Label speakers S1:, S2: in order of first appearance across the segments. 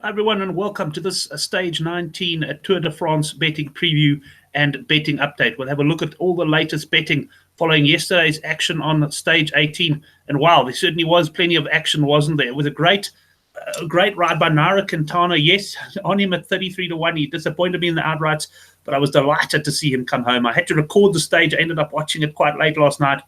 S1: Hi everyone, and welcome to this Stage 19 Tour de France betting preview and betting update. We'll have a look at all the latest betting following yesterday's action on Stage 18. And wow, there certainly was plenty of action, wasn't there? It was a great ride by Nairo Quintana. Yes, on him at 33 to 1. He disappointed me in the outrights, but I was delighted to see him come home. I had to record the stage. I ended up watching it quite late last night,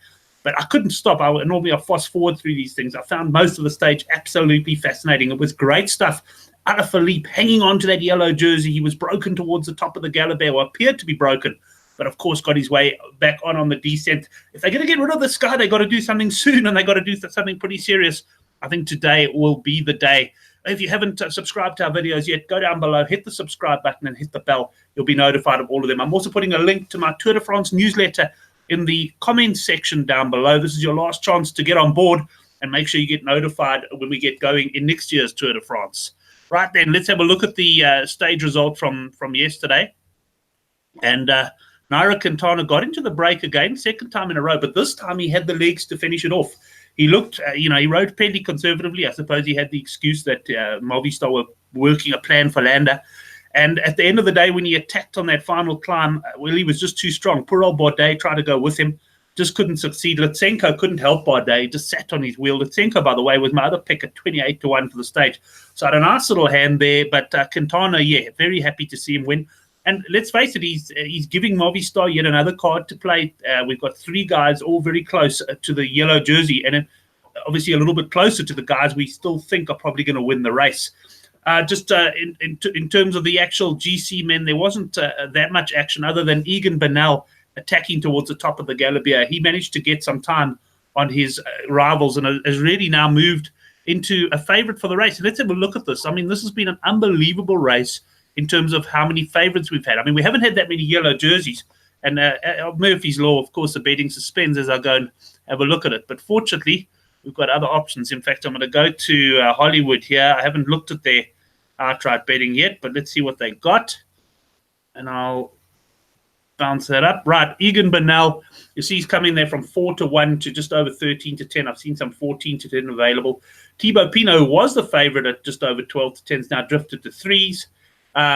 S1: but I couldn't stop. Normally I fast forward through these things. I found most of the stage absolutely fascinating. It was great stuff. Alaphilippe hanging on to that yellow jersey. He was broken towards the top of the Galibier, or appeared to be broken, but of course got his way back on the descent. If they're going to get rid of this guy, they got to do something soon, and they got to do something pretty serious. I think today will be the day. If you haven't subscribed to our videos yet, go down below, hit the subscribe button and hit the bell. You'll be notified of all of them. I'm also putting a link to my Tour de France newsletter in the comments section down below. This is your last chance to get on board and make sure you get notified when we get going in next year's Tour de France. Right then, let's have a look at the stage result from yesterday. And Nairo Quintana got into the break again, second time in a row, but this time he had the legs to finish it off. He looked, he rode fairly conservatively. I suppose he had the excuse that Movistar were working a plan for Landa. And at the end of the day, when he attacked on that final climb, well, he was just too strong. Poor old Bardet tried to go with him, just couldn't succeed. Lutsenko couldn't help Bardet. He just sat on his wheel. Lutsenko, by the way, was my other pick at 28 to 1 for the stage. So I had a nice little hand there. But Quintana, yeah, very happy to see him win. And let's face it, he's giving Movistar yet another card to play. We've got three guys all very close to the yellow jersey, and then obviously a little bit closer to the guys we still think are probably going to win the race. In terms of the actual GC men, there wasn't that much action other than Egan Bernal attacking towards the top of the Galibier. He managed to get some time on his rivals and has really now moved into a favorite for the race. And let's have a look at this. I mean, this has been an unbelievable race in terms of how many favorites we've had. I mean, we haven't had that many yellow jerseys. And Murphy's Law, of course, the betting suspends as I go and have a look at it. But fortunately, we've got other options. In fact, I'm going to go to Hollywood here. I haven't looked at their outright betting yet, but let's see what they got. And I'll bounce that up. Right, Egan Bernal, you see he's coming there from 4 to 1 to just over 13 to 10. I've seen some 14 to 10 available. Thibaut Pinot, who was the favorite at just over 12 to 10, has now drifted to 3s.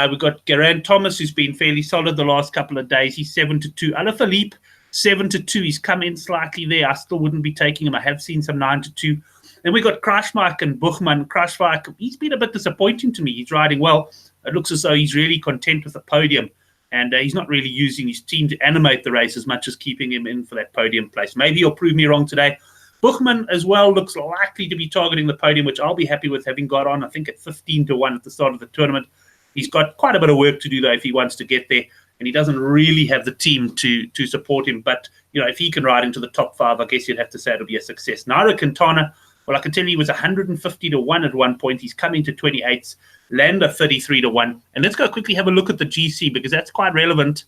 S1: We've got Geraint Thomas, who's been fairly solid the last couple of days. He's 7 to 2. Alaphilippe, 7 to 2. He's come in slightly there. I still wouldn't be taking him. I have seen some 9 to 2. Then we got Kruijswijk and Buchmann. Kruijswijk, he's been a bit disappointing to me. He's riding well. It looks as though he's really content with the podium. And he's not really using his team to animate the race as much as keeping him in for that podium place. Maybe he'll prove me wrong today. Buchmann as well looks likely to be targeting the podium, which I'll be happy with, having got on, I think, at 15 to 1 at the start of the tournament. He's got quite a bit of work to do, though, if he wants to get there. And he doesn't really have the team to support him. But, if he can ride into the top 5, I guess you'd have to say it'll be a success. Nairo Quintana, well, I can tell you he was 150 to 1 at one point. He's coming to 28s. Landa 33 to 1. And let's go quickly have a look at the GC, because that's quite relevant.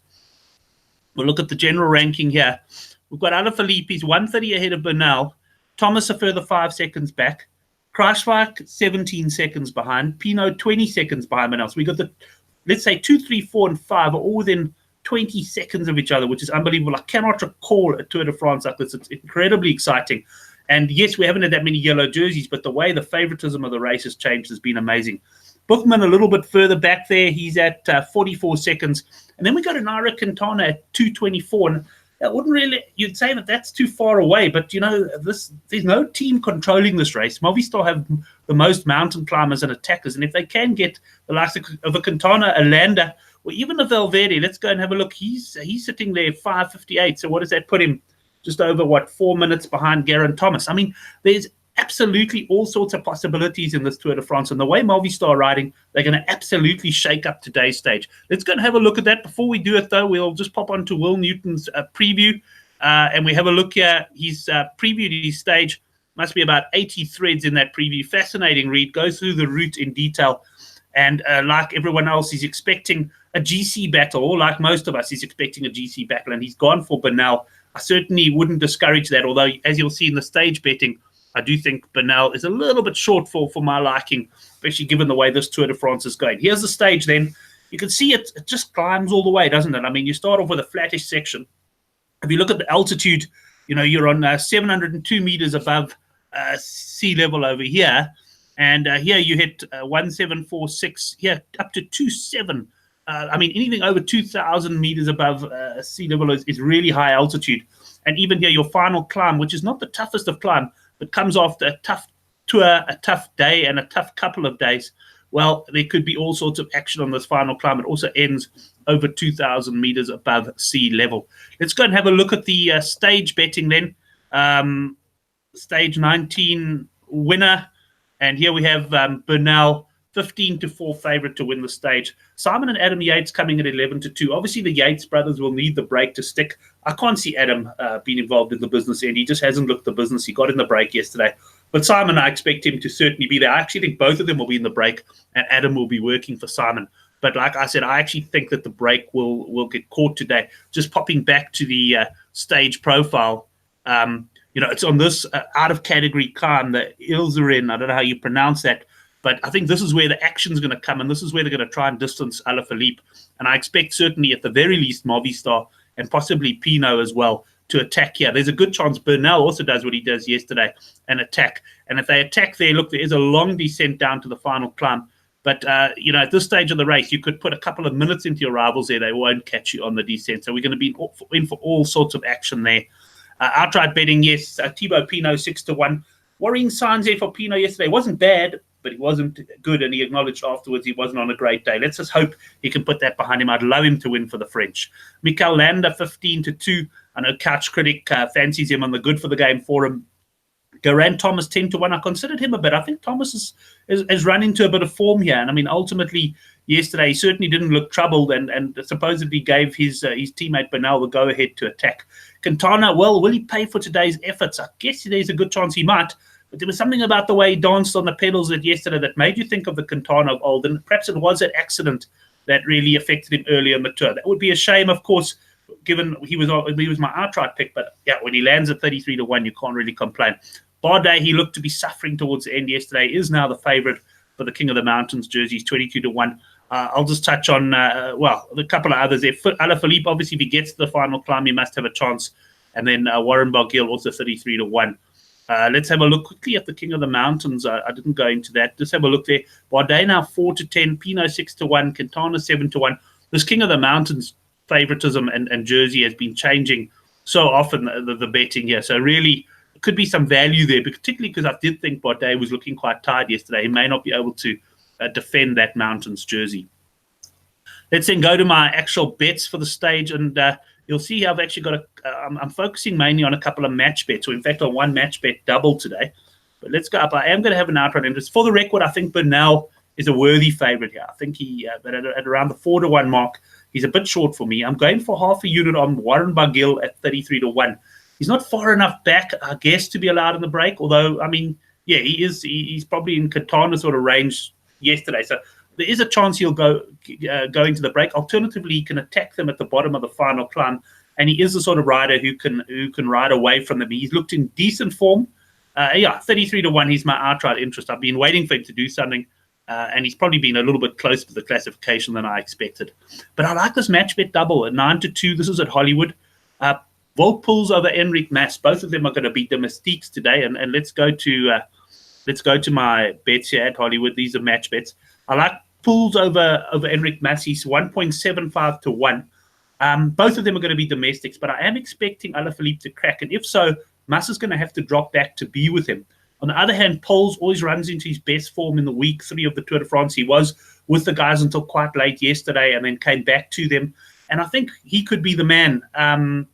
S1: We'll look at the general ranking here. We've got Alaphilippe, he's 130 ahead of Bernal. Thomas a further 5 seconds back. Kruijswijk 17 seconds behind. Pinot 20 seconds behind Bernal. So we got let's say 2, 3, 4, and 5 are all within 20 seconds of each other, which is unbelievable. I cannot recall a Tour de France like this. It's incredibly exciting. And yes, we haven't had that many yellow jerseys, but the way the favoritism of the race has changed has been amazing. Buchmann a little bit further back there. He's at 44 seconds. And then we go to Nairo Quintana at 2:24. And that wouldn't really, you'd say that that's too far away. But, there's no team controlling this race. Movistar have the most mountain climbers and attackers. And if they can get the likes of a Quintana, a Landa, or even a Valverde, let's go and have a look. He's sitting there 5:58. So what does that put him? Just over, 4 minutes behind Geraint Thomas. I mean, there's absolutely all sorts of possibilities in this Tour de France. And the way Movistar are riding, they're going to absolutely shake up today's stage. Let's go and have a look at that. Before we do it, though, we'll just pop on to Will Newton's preview. And we have a look here. He's previewed his stage. Must be about 80 threads in that preview. Fascinating read. Goes through the route in detail. And like everyone else, he's expecting a GC battle. Or like most of us, he's expecting a GC battle. And he's gone for Bernal. I certainly wouldn't discourage that. Although, as you'll see in the stage betting, I do think Bernal is a little bit short for my liking, especially given the way this Tour de France is going. Here's the stage then. You can see it just climbs all the way, doesn't it? I mean, you start off with a flattish section. If you look at the altitude, you're on 702 meters above sea level over here. And here you hit 1746, here up to 27. I mean, anything over 2,000 meters above sea level is really high altitude. And even here, your final climb, which is not the toughest of climb, but comes after a tough tour, a tough day, and a tough couple of days. Well, there could be all sorts of action on this final climb. It also ends over 2,000 meters above sea level. Let's go and have a look at the stage betting then. Stage 19 winner. And here we have Bernal, 15-4 favorite to win the stage. Simon and Adam Yates coming at 11-2. Obviously, the Yates brothers will need the break to stick. I can't see Adam being involved in the business end. He just hasn't looked the business. He got in the break yesterday. But Simon, I expect him to certainly be there. I actually think both of them will be in the break, and Adam will be working for Simon. But like I said, I actually think that the break will get caught today. Just popping back to the stage profile, it's on this out-of-category climb, the Ilzarin. I don't know how you pronounce that, but I think this is where the action's going to come, and this is where they're going to try and distance Alaphilippe. And I expect certainly at the very least Movistar and possibly Pinot as well to attack here. There's a good chance Bernal also does what he does yesterday and attack. And if they attack there, look, there is a long descent down to the final climb. But, at this stage of the race, you could put a couple of minutes into your rivals there. They won't catch you on the descent. So we're going to be in for all sorts of action there. Outright betting, yes. Thibaut Pinot, 6-1. Worrying signs there for Pinot yesterday. It wasn't bad, but he wasn't good. And he acknowledged afterwards he wasn't on a great day. Let's just hope he can put that behind him. I'd love him to win for the French. Mikel Landa, 15-2. I know Couch Critic fancies him on the Good for the Game forum. Geraint Thomas, 10-1. I considered him a bit. I think Thomas has run into a bit of form here. And I mean, ultimately, yesterday, he certainly didn't look troubled and supposedly gave his teammate Bernal the go-ahead to attack. Quintana, well, will he pay for today's efforts? I guess there's a good chance he might. But there was something about the way he danced on the pedals yesterday that made you think of the Quintana of old. And perhaps it was that accident that really affected him early on the tour. That would be a shame, of course, given he was my outright pick. But yeah, when he lands at 33-1, you can't really complain. Bardet, he looked to be suffering towards the end yesterday, is now the favorite for the King of the Mountains jerseys, 22-1. I'll just touch on, a couple of others there. Alaphilippe, obviously, if he gets to the final climb, he must have a chance. And then Warren Barguil, also 33-1. Let's have a look quickly at the King of the Mountains. I didn't go into that. Just have a look there. Bardet now 4-10, Pinot 6-1, Quintana 7-1. This King of the Mountains favoritism and jersey has been changing so often, the betting here. So really, could be some value there, particularly because I did think Bardet was looking quite tired yesterday. He may not be able to defend that Mountains jersey. Let's then go to my actual bets for the stage, and you'll see I've actually got I'm focusing mainly on a couple of match bets, or in fact on one match bet double today. But let's go up. I am going to have an outright interest. For the record, I think Bernal is a worthy favorite here. I think but at around the 4-1 mark, he's a bit short for me. I'm going for half a unit on Warren Barguil at 33-1. He's not far enough back, I guess, to be allowed in the break. Although, I mean, yeah, he is. He's probably in Quintana sort of range yesterday. So there is a chance he'll go into the break. Alternatively, he can attack them at the bottom of the final climb. And he is the sort of rider who can ride away from them. He's looked in decent form. 33-1, he's my outright interest. I've been waiting for him to do something. And he's probably been a little bit closer to the classification than I expected. But I like this match bet double at 9-2. This is at Hollywood. Volt pulls over Enric Mas. Both of them are going to be domestiques today. And let's go to my bets here at Hollywood. These are match bets. I like pulls over Enric Mas. He's 1.75-1. Both of them are going to be domestics, but I am expecting Alaphilippe to crack. And if so, Mas is going to have to drop back to be with him. On the other hand, Pols always runs into his best form in the week 3 of the Tour de France. He was with the guys until quite late yesterday and then came back to them. And I think he could be the man.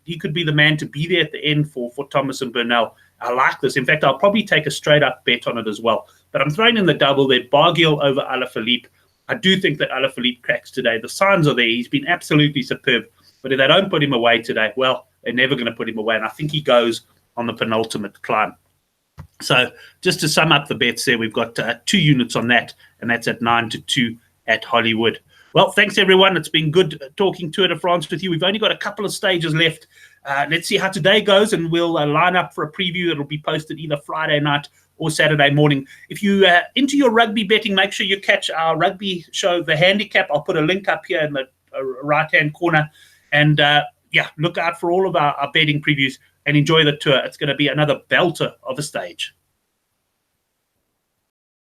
S1: He could be the man to be there at the end for Thomas and Bernal. I like this. In fact, I'll probably take a straight-up bet on it as well. But I'm throwing in the double there, Barguil over Alaphilippe. I do think that Alaphilippe cracks today. The signs are there. He's been absolutely superb. But if they don't put him away today, well, they're never going to put him away. And I think he goes on the penultimate climb. So just to sum up the bets there, we've got 2 units on that, and that's at 9-2 at Hollywood. Well, thanks, everyone. It's been good talking Tour de France with you. We've only got a couple of stages left. Let's see how today goes, and we'll line up for a preview that will be posted either Friday night or Saturday morning. If you're into your rugby betting, make sure you catch our rugby show, The Handicap. I'll put a link up here in the right-hand corner. And, look out for all of our betting previews and enjoy the tour. It's going to be another belter of a stage.